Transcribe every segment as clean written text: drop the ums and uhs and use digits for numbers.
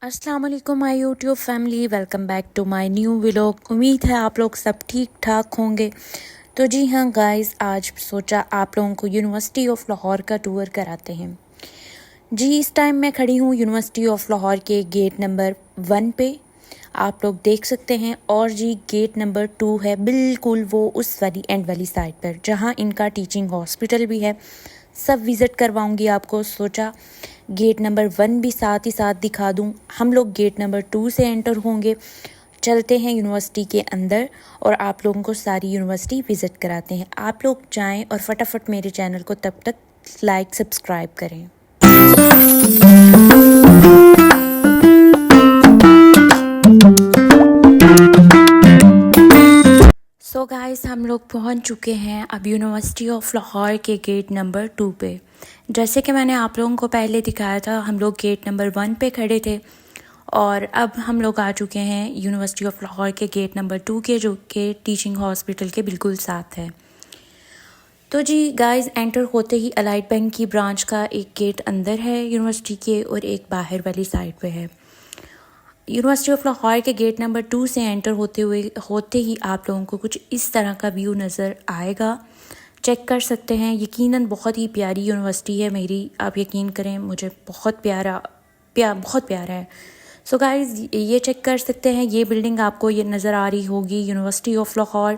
अस्सलाम वालेकुम my YouTube family, welcome back to my new vlog. उम्मीद है आप लोग सब ठीक ठाक होंगे। तो जी हाँ गाइस, आज सोचा आप लोगों को यूनिवर्सिटी ऑफ लाहौर का टूर कराते हैं। जी इस टाइम मैं खड़ी हूँ यूनिवर्सिटी ऑफ लाहौर के गेट नंबर 1 पे, आप लोग देख सकते हैं। और जी गेट नंबर 2 है बिल्कुल वो उस वाली एंड वाली साइड पर जहाँ इनका टीचिंग हॉस्पिटल भी है। सब विज़िट करवाऊंगी आपको। सोचा गेट नंबर 1 भी साथ ही साथ दिखा दूं। हम लोग गेट नंबर 2 से एंटर होंगे, चलते हैं यूनिवर्सिटी के अंदर और आप लोगों को सारी यूनिवर्सिटी विज़िट कराते हैं। आप लोग जाएं और फटाफट मेरे चैनल को तब तक लाइक सब्सक्राइब करें। सो गाइस, हम लोग पहुंच चुके हैं अब यूनिवर्सिटी ऑफ लाहौर के गेट नंबर 2 पे। जैसे कि मैंने आप लोगों को पहले दिखाया था, हम लोग गेट नंबर 1 पे खड़े थे और अब हम लोग आ चुके हैं यूनिवर्सिटी ऑफ लाहौर के गेट नंबर 2 के, जो कि टीचिंग हॉस्पिटल के बिल्कुल साथ है। तो जी गाइस, एंटर होते ही अलाइड बैंक की ब्रांच का एक गेट अंदर है यूनिवर्सिटी के और एक बाहर वाली साइड पे है। यूनिवर्सिटी ऑफ लाहौर के गेट नंबर 2 से एंटर होते ही आप लोगों को कुछ इस तरह का व्यू नज़र आएगा। चेक कर सकते हैं। यकीनन बहुत ही प्यारी यूनिवर्सिटी है मेरी, आप यकीन करें, मुझे बहुत बहुत प्यारा है। सो गाइस, ये चेक कर सकते हैं, ये बिल्डिंग आपको ये नज़र आ रही होगी यूनिवर्सिटी ऑफ लाहौर।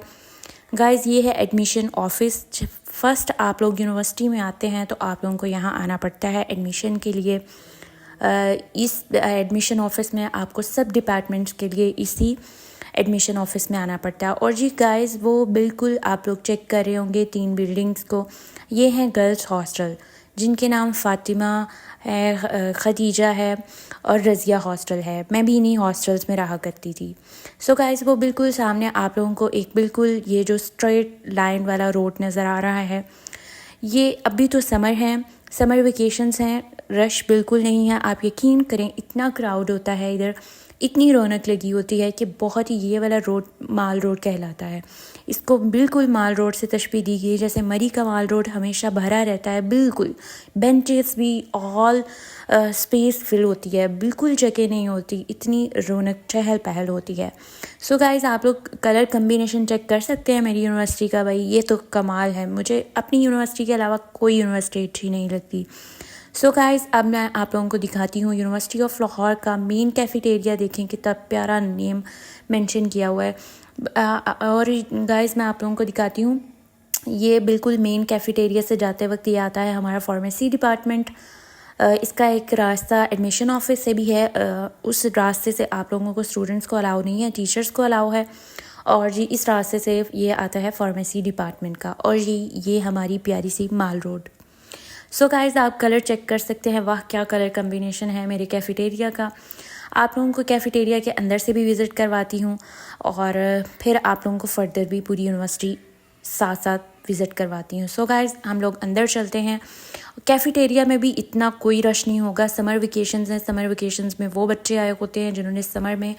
गाइस, ये है एडमिशन ऑफिस। फर्स्ट आप लोग यूनिवर्सिटी में आते हैं तो आप लोगों को यहाँ आना पड़ता है एडमिशन के लिए। इस एडमिशन ऑफिस में आपको सब डिपार्टमेंट्स के लिए इसी एडमिशन ऑफिस में आना पड़ता है। और जी गाइस, वो बिल्कुल आप लोग चेक कर रहे होंगे 3 बिल्डिंग्स को, ये हैं गर्ल्स हॉस्टल जिनके नाम फ़ातिमा है, खदीजा है और रज़िया हॉस्टल है। मैं भी इन्हीं हॉस्टल्स में रहा करती थी। सो गाइस, वो बिल्कुल सामने आप लोगों को एक बिल्कुल ये जो स्ट्रेट लाइन वाला रोड नज़र आ रहा है, ये अभी तो समर है, समर वेकेशंस हैं, रश बिल्कुल नहीं है। आप यकीन करें, इतना क्राउड होता है इधर, इतनी रौनक लगी होती है कि बहुत ही, ये वाला रोड माल रोड कहलाता है। इसको बिल्कुल माल रोड से तशबीह दी गई है, जैसे मरी का माल रोड हमेशा भरा रहता है, बिल्कुल बेंचेस भी ऑल स्पेस फिल होती है, बिल्कुल जगह नहीं होती, इतनी रौनक चहल पहल होती है। सो गाइस, आप लोग कलर कम्बिनेशन चेक कर सकते हैं मेरी यूनिवर्सिटी का। भाई ये तो कमाल है, मुझे अपनी यूनिवर्सिटी के अलावा कोई यूनिवर्सिटी अच्छी नहीं लगती। सो गाइस, अब मैं आप लोगों को दिखाती हूँ यूनिवर्सिटी ऑफ लाहौर का मेन कैफेटेरिया। देखें कितना प्यारा नेम मेंशन किया हुआ है। और गाइस, मैं आप लोगों को दिखाती हूँ, ये बिल्कुल मेन कैफेटेरिया से जाते वक्त ये आता है हमारा फार्मेसी डिपार्टमेंट। इसका एक रास्ता एडमिशन ऑफिस से भी है, उस रास्ते से आप लोगों को स्टूडेंट्स को अलाउ नहीं है, टीचर्स को अलाउ है। और जी इस रास्ते से ये आता है फार्मेसी डिपार्टमेंट का। और ये हमारी प्यारी सी माल रोड। सो गाइस, आप कलर चेक कर सकते हैं, वाह क्या कलर कम्बिनेशन है मेरे कैफेटेरिया का। आप लोगों को कैफेटेरिया के अंदर से भी विज़िट करवाती हूँ और फिर आप लोगों को फर्दर भी पूरी यूनिवर्सिटी साथ साथ विज़िट करवाती हूँ। सो गाइस, हम लोग अंदर चलते हैं। कैफेटेरिया में भी इतना कोई रश नहीं होगा, समर वेकेशंस हैं। समर वेकेशंस में वो बच्चे आए होते हैं जिन्होंने समर में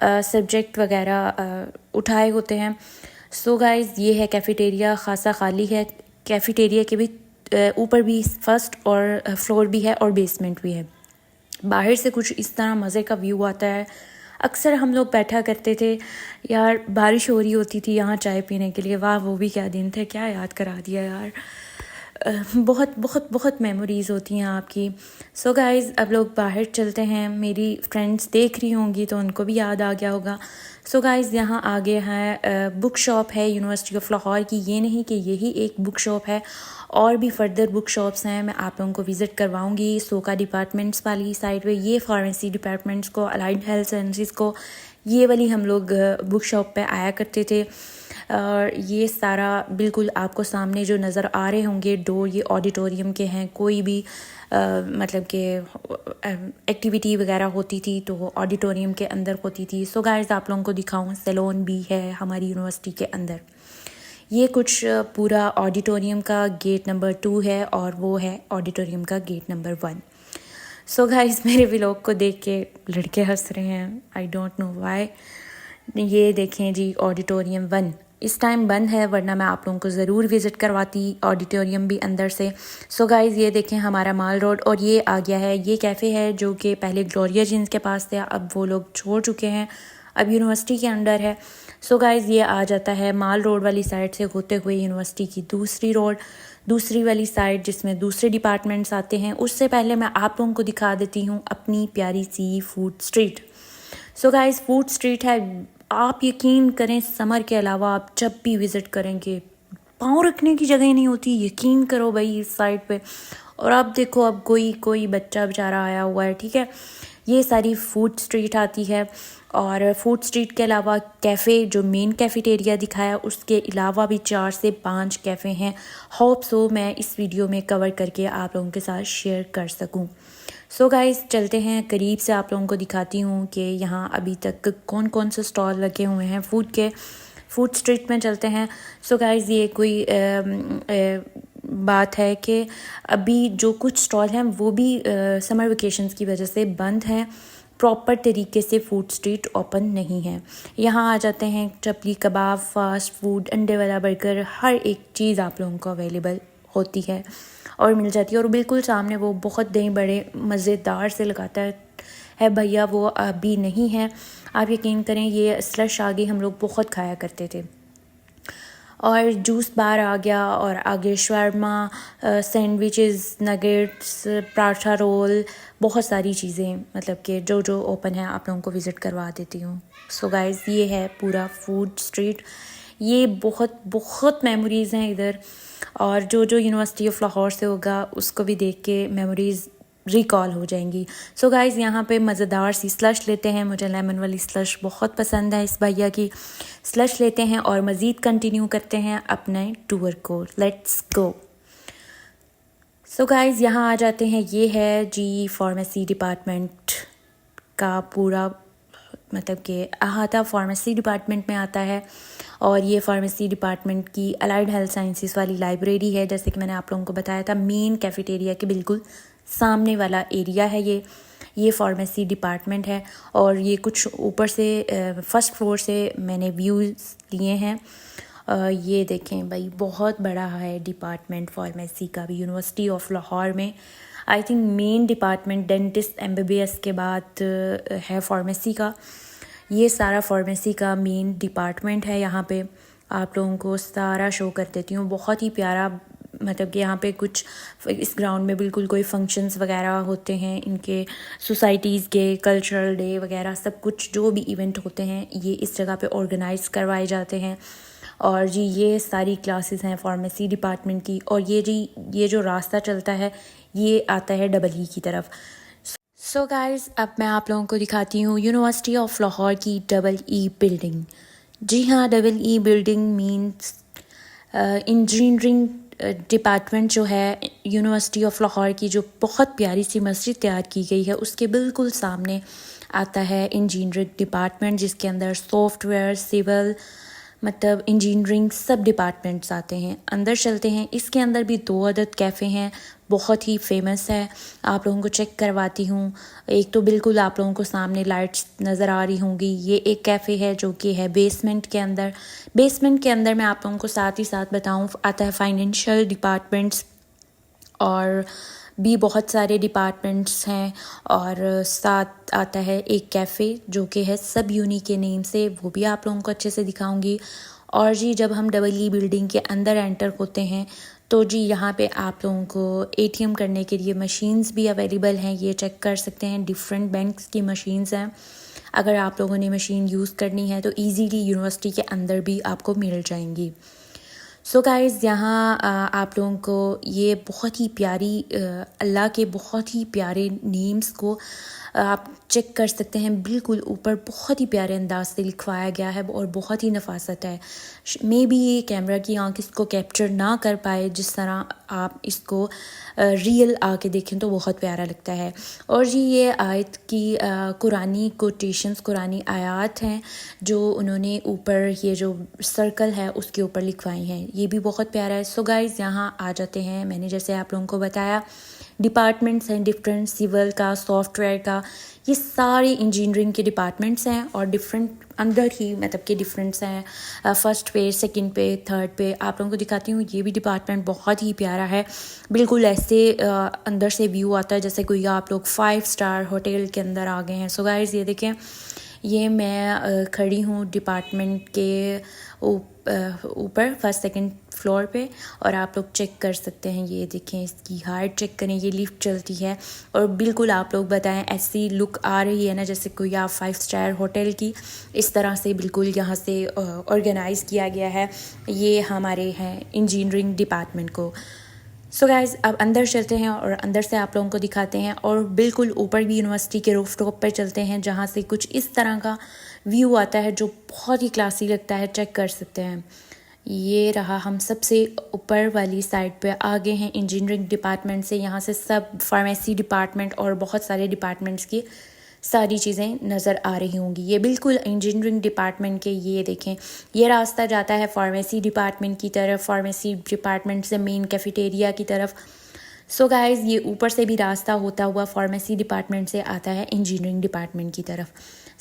सब्जेक्ट वगैरह उठाए होते हैं। सो गाइस, ये है कैफेटेरिया, ख़ासा खाली है। कैफेटेरिया के भी ऊपर भी फर्स्ट और फ्लोर भी है और बेसमेंट भी है। बाहर से कुछ इस तरह मज़े का व्यू आता है। अक्सर हम लोग बैठा करते थे यार, बारिश हो रही होती थी यहाँ चाय पीने के लिए। वाह, वो भी क्या दिन थे, क्या याद करा दिया यार। बहुत बहुत बहुत मेमोरीज़ होती हैं आपकी। सो गाइस, अब लोग बाहर चलते हैं। मेरी फ्रेंड्स देख रही होंगी तो उनको भी याद आ गया होगा। सो गाइस, यहाँ आगे है बुक शॉप है यूनिवर्सिटी ऑफ लाहौर की। ये नहीं कि यही एक बुक शॉप है, और भी फर्दर बुक शॉप्स हैं, मैं आप लोगों को विज़िट करवाऊंगी। सोका डिपार्टमेंट्स वाली साइड पे, ये फार्मेसी डिपार्टमेंट्स को, अलाइड हेल्थ साइंसेस को, ये वाली हम लोग बुक शॉप पे आया करते थे। और ये सारा बिल्कुल आपको सामने जो नज़र आ रहे होंगे डोर, ये ऑडिटोरियम के हैं। कोई भी मतलब कि एक्टिविटी वगैरह होती थी तो वो ऑडिटोरियम के अंदर होती थी। सो गाइस, आप लोगों को दिखाऊं, सैलून भी है हमारी यूनिवर्सिटी के अंदर। ये कुछ पूरा ऑडिटोरियम का गेट नंबर 2 है और वो है ऑडिटोरियम का गेट नंबर 1। सो गाइस, मेरे व्लॉग को देख के लड़के हंस रहे हैं, आई डोंट नो व्हाई। ये देखें जी, ऑडिटोरियम 1, इस टाइम बंद है, वरना मैं आप लोगों को ज़रूर विज़िट करवाती, ऑडिटोरियम भी अंदर से। सो गाइज़ ये देखें हमारा माल रोड, और ये आ गया है, ये कैफ़े है जो कि पहले ग्लोरिया जीन्स के पास थे, अब वो लोग छोड़ चुके हैं, अब यूनिवर्सिटी के अंडर है। सो गाइज़ ये आ जाता है माल रोड वाली साइड से होते हुए यूनिवर्सिटी की दूसरी रोड, दूसरी वाली साइड जिसमें दूसरे डिपार्टमेंट्स आते हैं। उससे पहले मैं आप लोगों को दिखा देती हूँ अपनी प्यारी सी food street. So guys food street है, आप यकीन करें समर के अलावा आप जब भी विज़िट करेंगे पाँव रखने की जगह नहीं होती, यकीन करो भाई इस साइड पे। और अब देखो, अब कोई बच्चा बेचारा आया हुआ है, ठीक है। ये सारी फूड स्ट्रीट आती है, और फूड स्ट्रीट के अलावा कैफ़े, जो मेन कैफ़ेटेरिया दिखाया, उसके अलावा भी 4 से 5 कैफ़े हैं। होप सो मैं इस वीडियो में कवर करके आप लोगों के साथ शेयर कर सकूं। सो गाइस चलते हैं, करीब से आप लोगों को दिखाती हूँ कि यहाँ अभी तक कौन कौन से स्टॉल लगे हुए हैं फूड के। फूड स्ट्रीट में चलते हैं। सो गाइस ये कोई बात है कि अभी जो कुछ स्टॉल हैं वो भी समर वेकेशंस की वजह से बंद हैं, प्रॉपर तरीके से फूड स्ट्रीट ओपन नहीं है। यहाँ आ जाते हैं चपली कबाब, फास्ट फूड, अंडे वाला बर्गर, हर एक चीज़ आप लोगों को अवेलेबल होती है और मिल जाती है। और बिल्कुल सामने वो बहुत दही बड़े मज़ेदार से लगाता है भैया, वो अभी नहीं है। आप यकीन करें ये स्लश आगे हम लोग बहुत खाया करते थे। और जूस बार आ गया, और आगे शवर्मा, सैंडविचेस, नगेट्स, पराठा रोल, बहुत सारी चीज़ें, मतलब कि जो ओपन है आप लोगों को विज़िट करवा देती हूँ। सो गाइज़ ये है पूरा फूड स्ट्रीट। ये बहुत मेमोरीज़ हैं इधर, और जो यूनिवर्सिटी ऑफ लाहौर से होगा उसको भी देख के मेमोरीज़ रिकॉल हो जाएंगी। सो गाइज़ यहाँ पे मज़ेदार सी स्लश लेते हैं, मुझे लेमन वाली स्लश बहुत पसंद है इस भैया की। स्लश लेते हैं और मज़ीद कंटिन्यू करते हैं अपने टूर को। Let's go. सो गाइज़ यहाँ आ जाते हैं, ये है जी फार्मेसी डिपार्टमेंट का पूरा, मतलब कि अहाता फार्मेसी डिपार्टमेंट में आता है। और ये फार्मेसी डिपार्टमेंट की अलाइड हेल्थ साइंसेस वाली लाइब्रेरी है, जैसे कि मैंने आप लोगों को बताया था। मेन कैफ़ेटेरिया के बिल्कुल सामने वाला एरिया है ये फार्मेसी डिपार्टमेंट है। और ये कुछ ऊपर से फर्स्ट फ्लोर से मैंने व्यूज़ लिए हैं। ये देखें भाई, बहुत बड़ा है डिपार्टमेंट फार्मेसी का भी यूनिवर्सिटी ऑफ लाहौर में। I think main department dentist MBBS के बाद है फार्मेसी का। ये सारा फार्मेसी का मेन डिपार्टमेंट है। यहाँ पे आप लोगों को सारा शो कर देती हूँ, बहुत ही प्यारा। मतलब कि यहाँ पे कुछ इस ग्राउंड में बिल्कुल कोई फंक्शंस वगैरह होते हैं इनके, सोसाइटीज़ के कल्चरल डे वगैरह सब कुछ, जो भी इवेंट होते हैं ये इस जगह पे ऑर्गेनाइज करवाए जाते हैं। और जी ये सारी क्लासेस हैं फार्मेसी डिपार्टमेंट की। और ये जो रास्ता चलता है ये आता है EE की तरफ। सो गाइज़ अब मैं आप लोगों को दिखाती हूँ यूनिवर्सिटी ऑफ लाहौर की EE बिल्डिंग। जी हाँ, EE building means engineering department जो है यूनिवर्सिटी ऑफ लाहौर की, जो बहुत प्यारी सी मस्जिद तैयार की गई है उसके बिल्कुल सामने आता है इंजीनियरिंग डिपार्टमेंट, जिसके अंदर सॉफ्टवेयर, सिविल, मतलब इंजीनियरिंग सब डिपार्टमेंट्स आते हैं। अंदर चलते हैं, इसके अंदर भी 2 अदद कैफ़े हैं, बहुत ही फेमस है। आप लोगों को चेक करवाती हूँ। एक तो बिल्कुल आप लोगों को सामने लाइट्स नज़र आ रही होंगी, ये एक कैफ़े है जो कि है बेसमेंट के अंदर। बेसमेंट के अंदर मैं आप लोगों को साथ ही साथ बताऊँ आता है फाइनेंशियल डिपार्टमेंट्स, और भी बहुत सारे डिपार्टमेंट्स हैं। और साथ आता है एक कैफ़े जो कि है सब यूनी के नेम से, वो भी आप लोगों को अच्छे से दिखाऊंगी। और जी जब हम EE बिल्डिंग के अंदर एंटर होते हैं तो जी यहाँ पे आप लोगों को ATM करने के लिए मशीन्स भी अवेलेबल हैं, ये चेक कर सकते हैं। डिफरेंट बैंक्स की मशीन्स हैं, अगर आप लोगों ने मशीन यूज़ करनी है तो ईज़िली यूनिवर्सिटी के अंदर भी आपको मिल जाएंगी। सो गाइज़ यहाँ आप लोगों को ये बहुत ही प्यारी अल्लाह के बहुत ही प्यारे नेम्स को आप चेक कर सकते हैं। बिल्कुल ऊपर बहुत ही प्यारे अंदाज से लिखवाया गया है और बहुत ही नफासत है। मे बी ये कैमरा की आंख इसको कैप्चर ना कर पाए, जिस तरह आप इसको रियल आके देखें तो बहुत प्यारा लगता है। और जी ये आयत की कुरानी कोटेशंस, कुरानी आयात हैं जो उन्होंने ऊपर ये जो सर्कल है उसके ऊपर लिखवाई हैं, ये भी बहुत प्यारा है। सो गाइज़ यहाँ आ जाते हैं, मैंने जैसे आप लोगों को बताया डिपार्टमेंट्स हैं डिफरेंट, सिविल का, सॉफ्टवेयर का, ये सारे इंजीनियरिंग के डिपार्टमेंट्स हैं और डिफरेंट अंदर ही मतलब कि डिफरेंट्स हैं फर्स्ट पे, सेकंड पे, थर्ड पे। आप लोगों को दिखाती हूँ, ये भी डिपार्टमेंट बहुत ही प्यारा है, बिल्कुल ऐसे अंदर से व्यू आता है जैसे कोई आप लोग 5 स्टार होटल के अंदर आ गए हैं। सो गाइस ये देखें, ये मैं खड़ी हूँ डिपार्टमेंट के ऊपर फर्स्ट सेकंड फ्लोर पे और आप लोग चेक कर सकते हैं। ये देखें, इसकी हाइट चेक करें, ये लिफ्ट चलती है और बिल्कुल आप लोग बताएं ऐसी लुक आ रही है ना जैसे कोई आप 5 स्टार होटल की, इस तरह से बिल्कुल यहाँ से ऑर्गेनाइज़ किया गया है। ये हमारे हैं इंजीनियरिंग डिपार्टमेंट को। सो गाइज़ अब अंदर चलते हैं और अंदर से आप लोगों को दिखाते हैं और बिल्कुल ऊपर भी यूनिवर्सिटी के रूफटॉप पर चलते हैं जहाँ से कुछ इस तरह का व्यू आता है जो बहुत ही क्लासी लगता है, चेक कर सकते हैं। ये रहा, हम सबसे ऊपर वाली साइड पे आगे हैं इंजीनियरिंग डिपार्टमेंट से। यहाँ से सब फार्मेसी डिपार्टमेंट और बहुत सारे डिपार्टमेंट्स की सारी चीज़ें नज़र आ रही होंगी। ये बिल्कुल इंजीनियरिंग डिपार्टमेंट के, ये देखें, ये रास्ता जाता है फार्मेसी डिपार्टमेंट की तरफ, फार्मेसी डिपार्टमेंट से मेन कैफेटेरिया की तरफ। सो गाइज़ ये ऊपर से भी रास्ता होता हुआ फार्मेसी डिपार्टमेंट से आता है इंजीनियरिंग डिपार्टमेंट की तरफ।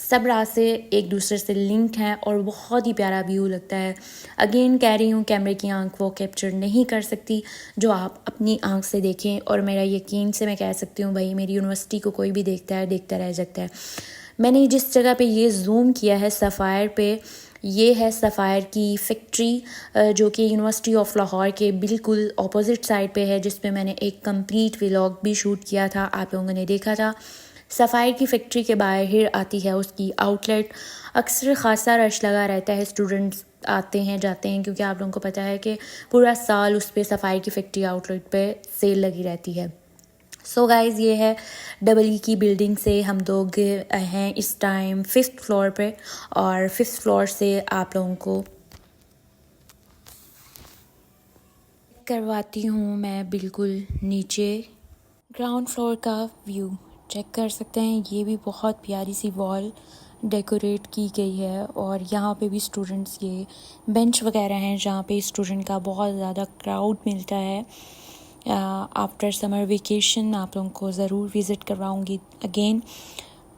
सब रास्ते एक दूसरे से लिंक हैं और बहुत ही प्यारा व्यू लगता है। अगेन कह रही हूँ, कैमरे की आंख वो कैप्चर नहीं कर सकती जो आप अपनी आंख से देखें, और मेरा यकीन से मैं कह सकती हूँ भाई, मेरी यूनिवर्सिटी को कोई भी देखता है देखता रह जाता है। मैंने जिस जगह पे ये जूम किया है सफ़ायर पे, ये है सफ़ायर की फैक्ट्री जो कि यूनिवर्सिटी ऑफ लाहौर के बिल्कुल ऑपोजिट साइड पे है, जिस पे मैंने एक कंप्लीट व्लॉग भी शूट किया था, आप लोगों ने देखा था। सफ़ायर की फैक्ट्री के बाहर आती है उसकी आउटलेट, अक्सर ख़ासा रश लगा रहता है, स्टूडेंट्स आते हैं जाते हैं, क्योंकि आप लोगों को पता है कि पूरा साल उस पर सफ़ायर की फैक्ट्री आउटलेट पे सेल लगी रहती है। सो गाइज़ ये है डबल ई की बिल्डिंग से हम लोग हैं इस टाइम 5th फ्लोर पे, और 5th फ्लोर से आप लोगों को करवाती हूँ मैं बिल्कुल नीचे ग्राउंड फ्लोर का व्यू। चेक कर सकते हैं, ये भी बहुत प्यारी सी वॉल डेकोरेट की गई है और यहाँ पे भी स्टूडेंट्स, ये बेंच वगैरह हैं जहाँ पे स्टूडेंट का बहुत ज़्यादा क्राउड मिलता है। आफ्टर समर वेकेशन आप लोगों को ज़रूर विज़िट करवाऊँगी अगेन।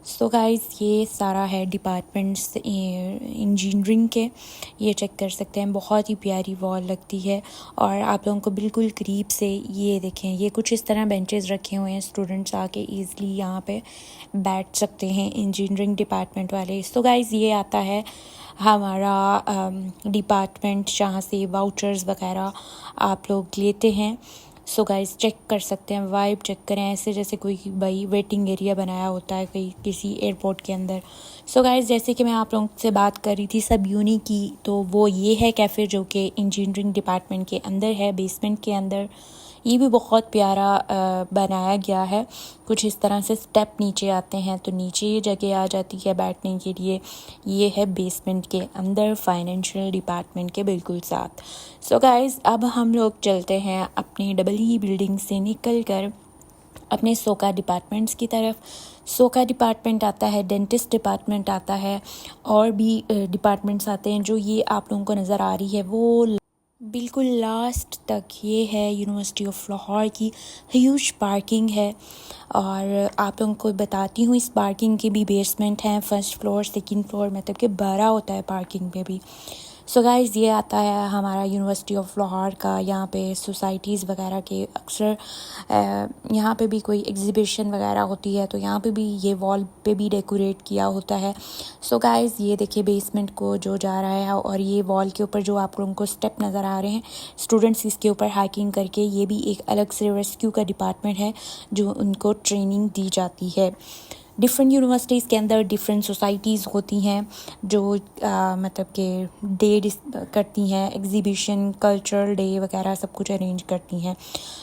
सो गाइज़ ये सारा है डिपार्टमेंट्स इंजीनियरिंग के, ये चेक कर सकते हैं, बहुत ही प्यारी वॉल लगती है। और आप लोगों को बिल्कुल करीब से ये देखें, ये कुछ इस तरह बेंचेस रखे हुए हैं, स्टूडेंट्स आके ईज़िली यहाँ पे बैठ सकते हैं इंजीनियरिंग डिपार्टमेंट वाले। सो गाइज़ ये आता है हमारा डिपार्टमेंट जहाँ से वाउचर्स वगैरह आप लोग लेते हैं। सो गाइस चेक कर सकते हैं, वाइब चेक करें, ऐसे जैसे कोई भाई वेटिंग एरिया बनाया होता है कहीं किसी एयरपोर्ट के अंदर। सो गाइस जैसे कि मैं आप लोगों से बात कर रही थी सब यूनी की, तो वो ये है कैफ़े जो कि इंजीनियरिंग डिपार्टमेंट के अंदर है, बेसमेंट के अंदर। ये भी बहुत प्यारा बनाया गया है, कुछ इस तरह से स्टेप नीचे आते हैं तो नीचे ये जगह आ जाती है बैठने के लिए। ये है बेसमेंट के अंदर फाइनेंशियल डिपार्टमेंट के बिल्कुल साथ। सो गाइज़ अब हम लोग चलते हैं अपनी डबल ई बिल्डिंग से निकल कर अपने सोका डिपार्टमेंट्स की तरफ। सोका डिपार्टमेंट आता है, डेंटिस्ट डिपार्टमेंट आता है, और भी डिपार्टमेंट्स आते हैं। जो ये आप लोगों को नज़र आ रही है वो बिल्कुल लास्ट तक ये है यूनिवर्सिटी ऑफ लाहौर की ह्यूज पार्किंग है। और आप लोगों को बताती हूँ, इस पार्किंग के भी बेसमेंट हैं, फर्स्ट फ्लोर सेकंड फ्लोर, मतलब कि 12 होता है पार्किंग पे भी। सो गाइज़ ये आता है हमारा यूनिवर्सिटी ऑफ लाहौर का, यहाँ पे सोसाइटीज़ वगैरह के अक्सर यहाँ पे भी कोई एग्ज़िबिशन वगैरह होती है तो यहाँ पे भी ये वॉल पे भी डेकोरेट किया होता है। सो गाइज़ ये देखिए बेसमेंट को जो जा रहा है, और ये वॉल के ऊपर जो आप लोगों को स्टेप नज़र आ रहे हैं, स्टूडेंट्स इसके ऊपर हाइकिंग करके, ये भी एक अलग से रेस्क्यू का डिपार्टमेंट है जो उनको ट्रेनिंग दी जाती है। डिफरेंट यूनिवर्सिटीज़ के अंदर डिफरेंट सोसाइटीज़ होती हैं जो मतलब कि डे करती हैं, एग्जीबिशन, कल्चरल डे वगैरह सब कुछ अरेंज करती हैं।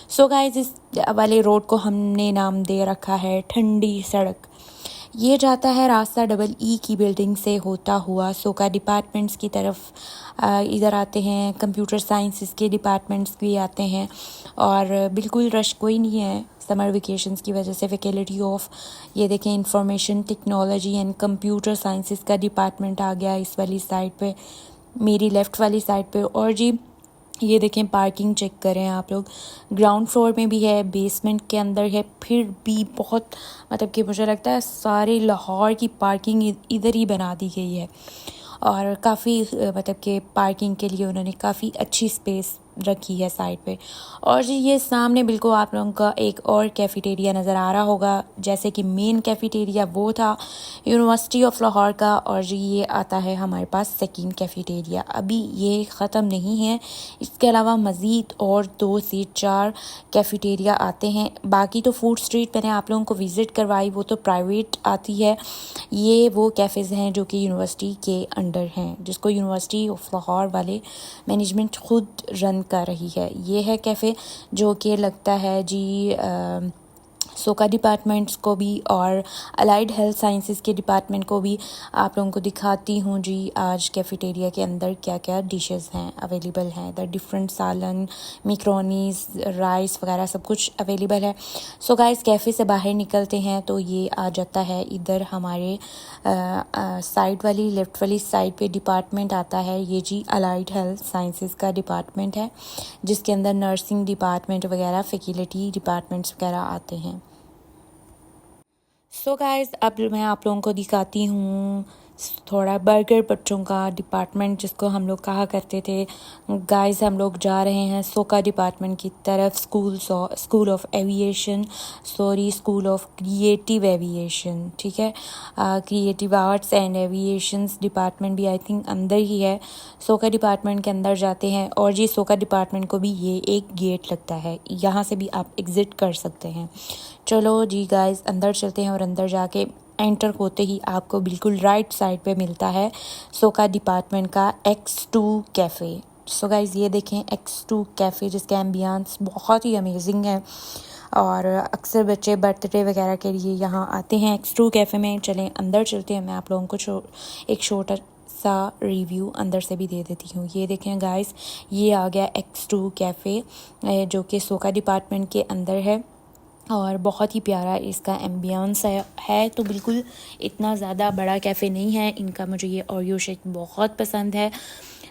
सो गाइस इस वाले रोड को हमने नाम दे रखा है ठंडी सड़क। ये जाता है रास्ता डबल ई की बिल्डिंग से होता हुआ सोका डिपार्टमेंट्स की तरफ। इधर आते हैं कंप्यूटर साइंसेस के डिपार्टमेंट्स भी आते हैं, और बिल्कुल रश कोई नहीं है समर वेकेशंस की वजह से। फैकल्टी ऑफ ये देखें information technology and computer sciences का डिपार्टमेंट आ गया इस वाली साइड पे, मेरी लेफ़्ट वाली साइड पे। और जी ये देखें, पार्किंग चेक करें आप लोग, ग्राउंड फ्लोर में भी है, बेसमेंट के अंदर है, फिर भी बहुत मतलब कि मुझे लगता है सारे लाहौर की पार्किंग इधर ही बना दी गई है। और काफ़ी मतलब कि पार्किंग के लिए उन्होंने काफ़ी अच्छी स्पेस रखी है साइड पे। और जी ये सामने बिल्कुल आप लोगों का एक और कैफ़ेटेरिया नज़र आ रहा होगा, जैसे कि मेन कैफ़ेटेरिया वो था यूनिवर्सिटी ऑफ लाहौर का, और जी ये आता है हमारे पास सेकंड कैफ़ेटेरिया। अभी ये ख़त्म नहीं है, इसके अलावा मज़ीद और 2 से 4 कैफ़ेटेरिया आते हैं। बाकी तो फूड स्ट्रीट मैंने आप लोगों को विज़िट करवाई, वो तो प्राइवेट आती है। ये वो कैफ़ेज़ हैं जो कि यूनिवर्सिटी के अंडर हैं, जिसको यूनिवर्सिटी ऑफ लाहौर वाले मैनेजमेंट खुद रन कर रही है। ये है कैफ़े जो कि लगता है जी सोका डिपार्टमेंट्स को भी और अलाइड हेल्थ साइंसेस के डिपार्टमेंट को भी आप लोगों को दिखाती हूँ जी आज कैफ़ेटेरिया के अंदर क्या क्या डिशेस हैं अवेलेबल हैं। द डिफरेंट सालन, मिक्रोनीज, राइस वगैरह सब कुछ अवेलेबल है। सो गाइस कैफ़े से बाहर निकलते हैं तो ये आ जाता है इधर हमारे साइड वाली लेफ़्ट वाली साइड पे डिपार्टमेंट आता है। ये जी अलाइड हेल्थ साइंसेस का डिपार्टमेंट है, जिसके अंदर नर्सिंग डिपार्टमेंट वगैरह, फैकल्टी डिपार्टमेंट्स वगैरह आते हैं। सो गाइस अब मैं आप लोगों को दिखाती हूँ थोड़ा बर्गर बच्चों का डिपार्टमेंट, जिसको हम लोग कहा करते थे। गाइस हम लोग जा रहे हैं सोका डिपार्टमेंट की तरफ, school of aviation, school of creative aviation, ठीक है। Creative arts and aviations department भी आई थिंक अंदर ही है। सोका डिपार्टमेंट के अंदर जाते हैं, और जी सोका डिपार्टमेंट को भी ये एक गेट लगता है, यहाँ से भी आप एग्ज़िट कर सकते हैं। चलो जी गाइस अंदर चलते हैं, और अंदर जाके एंटर होते ही आपको बिल्कुल राइट साइड पे मिलता है सोका डिपार्टमेंट का X2 कैफ़े। सो गाइस ये देखें X2 कैफ़े, जिसका एम्बियंस बहुत ही अमेजिंग है, और अक्सर बच्चे बर्थडे वगैरह के लिए यहाँ आते हैं X2 कैफ़े में। चलें अंदर चलते हैं, मैं आप लोगों को एक छोटा सा रिव्यू अंदर से भी दे देती हूँ। ये देखें गाइस, ये आ गया X2 कैफ़े जो कि सोका डिपार्टमेंट के अंदर है, और बहुत ही प्यारा इसका एम्बियंस है। तो बिल्कुल इतना ज़्यादा बड़ा कैफ़े नहीं है इनका, मुझे ये ओरियो शेक बहुत पसंद है।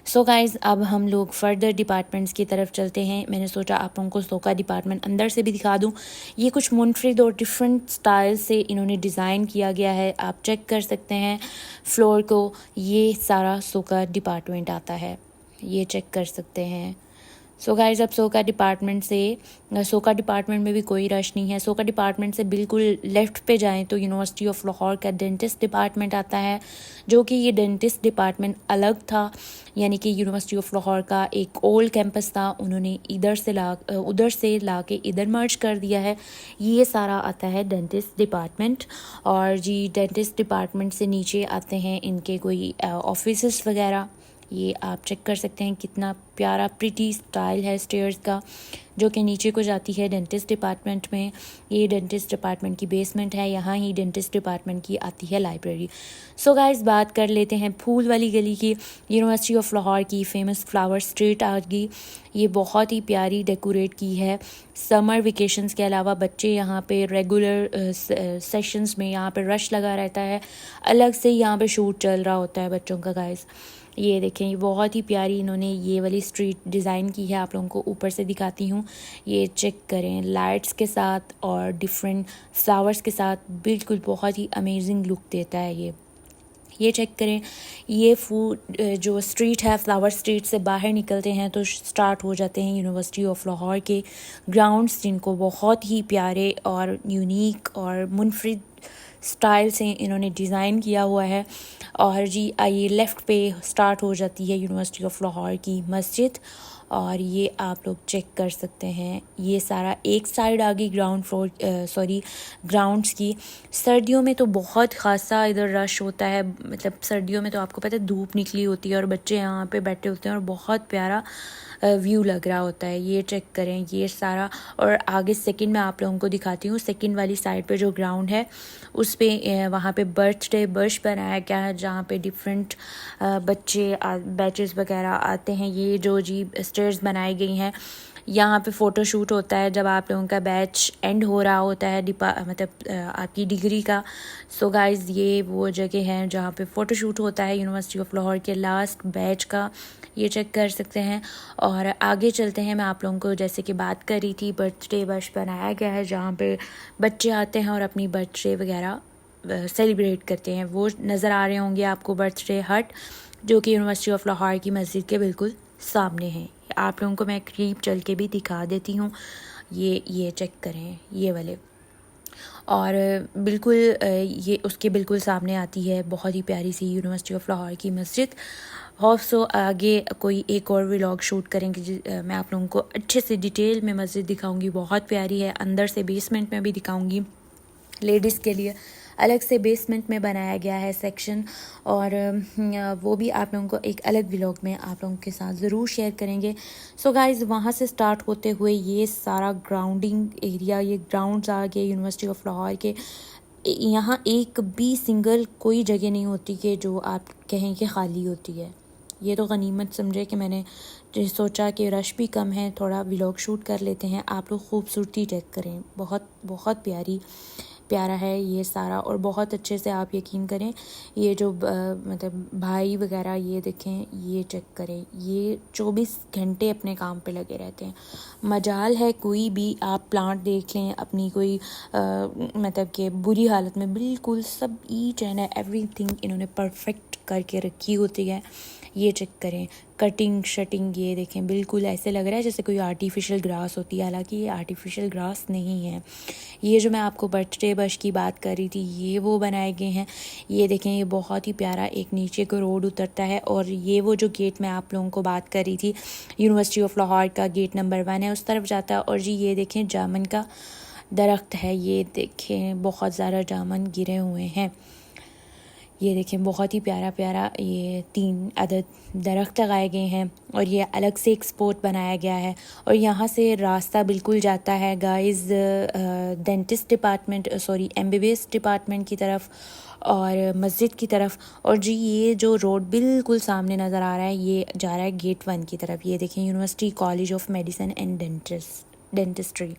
सो गाइज़ अब हम लोग फर्दर डिपार्टमेंट्स की तरफ चलते हैं। मैंने सोचा आप लोगों को सोका डिपार्टमेंट अंदर से भी दिखा दूं। ये कुछ मुनफरिद और डिफरेंट स्टाइल से इन्होंने डिज़ाइन किया गया है, आप चेक कर सकते हैं फ्लोर को। ये सारा सोका डिपार्टमेंट आता है, ये चेक कर सकते हैं। सो गाइस अब सोका डिपार्टमेंट में भी कोई रश नहीं है। सोका डिपार्टमेंट से बिल्कुल लेफ़्ट पे जाएं तो यूनिवर्सिटी ऑफ लाहौर का डेंटिस्ट डिपार्टमेंट आता है, जो कि ये डेंटिस्ट डिपार्टमेंट अलग था, यानी कि यूनिवर्सिटी ऑफ लाहौर का एक ओल्ड कैंपस था, उन्होंने उधर से ला के इधर मर्ज कर दिया है। ये सारा आता है डेंटिस्ट डिपार्टमेंट। और जी डेंटिस्ट डिपार्टमेंट से नीचे आते हैं इनके कोई ऑफिसेस वगैरह, ये आप चेक कर सकते हैं कितना प्यारा प्रिटी स्टाइल है स्टेयर्स का, जो कि नीचे को जाती है डेंटिस्ट डिपार्टमेंट में। ये डेंटिस्ट डिपार्टमेंट की बेसमेंट है, यहाँ ही डेंटिस्ट डिपार्टमेंट की आती है लाइब्रेरी। सो गाइस बात कर लेते हैं फूल वाली गली की। यूनिवर्सिटी ऑफ लाहौर की फ़ेमस फ्लावर स्ट्रीट आ गई, ये बहुत ही प्यारी डेकोरेट की है। समर वेकेशंस के अलावा बच्चे यहाँ पे रेगुलर सेशंस में यहाँ पे रश लगा रहता है, अलग से यहाँ पे शूट चल रहा होता है बच्चों का। गाइस ये देखें, ये बहुत ही प्यारी इन्होंने ये वाली स्ट्रीट डिज़ाइन की है, आप लोगों को ऊपर से दिखाती हूँ। ये चेक करें, लाइट्स के साथ और डिफरेंट फ्लावर्स के साथ बिल्कुल बहुत ही अमेजिंग लुक देता है ये चेक करें। ये फूड जो स्ट्रीट है फ्लावर स्ट्रीट से बाहर निकलते हैं तो स्टार्ट हो जाते हैं यूनिवर्सिटी ऑफ लाहौर के ग्राउंड्स, जिनको बहुत ही प्यारे और यूनिक और मुनफरिद स्टाइल से इन्होंने डिज़ाइन किया हुआ है। और जी ये लेफ़्ट पे स्टार्ट हो जाती है यूनिवर्सिटी ऑफ लाहौर की मस्जिद, और ये आप लोग चेक कर सकते हैं। ये सारा एक साइड आ गई ग्राउंड्स की। सर्दियों में तो बहुत ख़ासा इधर रश होता है, मतलब सर्दियों में तो आपको पता है धूप निकली होती है और बच्चे यहाँ पे बैठे होते हैं और बहुत प्यारा व्यू लग रहा होता है। ये चेक करें, ये सारा। और आगे सेकंड में आप लोगों को दिखाती हूँ, सेकंड वाली साइड पे जो ग्राउंड है उस पे वहाँ पे बर्थडे बर्श बनाया गया है, जहाँ पे डिफरेंट बच्चे बैचेस वगैरह आते हैं। ये जो जी स्टेयर्स बनाई गई हैं यहाँ पे फ़ोटो शूट होता है जब आप लोगों का बैच एंड हो रहा होता है मतलब आपकी डिग्री का। सो गाइज़ ये वो जगह हैं जहाँ पे फ़ोटो शूट होता है यूनिवर्सिटी ऑफ लाहौर के लास्ट बैच का, ये चेक कर सकते हैं। और आगे चलते हैं, मैं आप लोगों को जैसे कि बात कर रही थी, बर्थडे बश बनाया गया है जहाँ पे बच्चे आते हैं और अपनी बर्थडे वगैरह सेलिब्रेट करते हैं। वो नज़र आ रहे होंगे आपको बर्थडे हट, जो कि यूनिवर्सिटी ऑफ लाहौर की मस्जिद के बिल्कुल सामने है। आप लोगों को मैं करीब चल के भी दिखा देती हूँ, ये चेक करें ये वाले। और बिल्कुल ये उसके बिल्कुल सामने आती है बहुत ही प्यारी सी यूनिवर्सिटी ऑफ लाहौर की मस्जिद। होप सो आगे कोई एक और व्लॉग शूट करेंगे, मैं आप लोगों को अच्छे से डिटेल में मस्जिद दिखाऊंगी। बहुत प्यारी है, अंदर से बेसमेंट में भी दिखाऊंगी। लेडीज़ के लिए अलग से बेसमेंट में बनाया गया है सेक्शन, और वो भी आप लोगों को एक अलग व्लॉग में आप लोगों के साथ ज़रूर शेयर करेंगे। सो गाइज़ वहाँ से स्टार्ट होते हुए ये सारा ग्राउंडिंग एरिया, ये ग्राउंड्स आ गए यूनिवर्सिटी ऑफ लाहौर के। यहाँ एक भी सिंगल कोई जगह नहीं होती कि जो आप कहें कि खाली होती है। ये तो गनीमत समझे कि मैंने सोचा कि रश भी कम है, थोड़ा व्लॉग शूट कर लेते हैं। आप लोग खूबसूरती चेक करें, बहुत बहुत प्यारा है ये सारा। और बहुत अच्छे से आप यकीन करें, ये जो मतलब भाई वगैरह ये देखें, ये चेक करें, ये 24 घंटे अपने काम पे लगे रहते हैं। मजाल है कोई भी आप प्लांट देख लें अपनी कोई मतलब कि बुरी हालत में, बिल्कुल सब ईच एंड एवरीथिंग इन्होंने परफेक्ट करके रखी होती है। ये चेक करें, कटिंग शटिंग ये देखें, बिल्कुल ऐसे लग रहा है जैसे कोई आर्टिफिशियल ग्रास होती है, हालांकि ये आर्टिफिशियल ग्रास नहीं है। ये जो मैं आपको बर्थडे बश की बात कर रही थी, ये वो बनाए गए हैं। ये देखें, ये बहुत ही प्यारा एक नीचे को रोड उतरता है, और ये वो जो गेट मैं आप लोगों को बात कर रही थी यूनिवर्सिटी ऑफ लाहौर का, गेट नंबर 1 है, उस तरफ जाता है। और जी ये देखें जामन का दरख्त है, ये देखें बहुत ज़्यादा जामन गिरे हुए हैं। ये देखें बहुत ही प्यारा ये 3 अदद दरख्त लगाए गए हैं, और ये अलग से एक स्पॉट बनाया गया है। और यहाँ से रास्ता बिल्कुल जाता है guys dentist department, MBBS department की तरफ और मस्जिद की तरफ। और जी ये जो रोड बिल्कुल सामने नज़र आ रहा है, ये जा रहा है गेट 1 की तरफ। ये देखें university college of medicine and dentistry.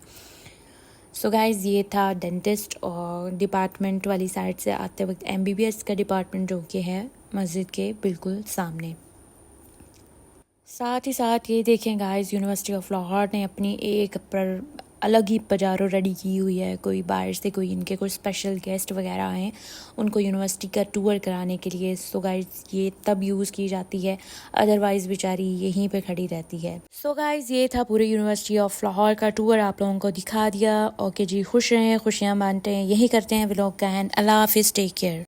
So guys ये था डेंटिस्ट और डिपार्टमेंट वाली साइड से आते वक्त MBBS का डिपार्टमेंट जो कि है मस्जिद के बिल्कुल सामने। साथ ही साथ ये देखें गाइज़, यूनिवर्सिटी ऑफ लाहौर ने अपनी एक पर अलग ही पजारो रेडी की हुई है। कोई बाहर से कोई इनके कोई स्पेशल गेस्ट वगैरह आए, उनको यूनिवर्सिटी का टूर कराने के लिए। सो गाइज़ ये तब यूज़ की जाती है, अदरवाइज़ बेचारी यहीं पे खड़ी रहती है। सो गाइज़ ये था पूरे यूनिवर्सिटी ऑफ लाहौर का टूर, आप लोगों को दिखा दिया। ओके जी, खुश रहें, खुशियाँ बांटें, यही करते हैं व्लॉग का एंड। अल्लाह हाफिज़, टेक केयर।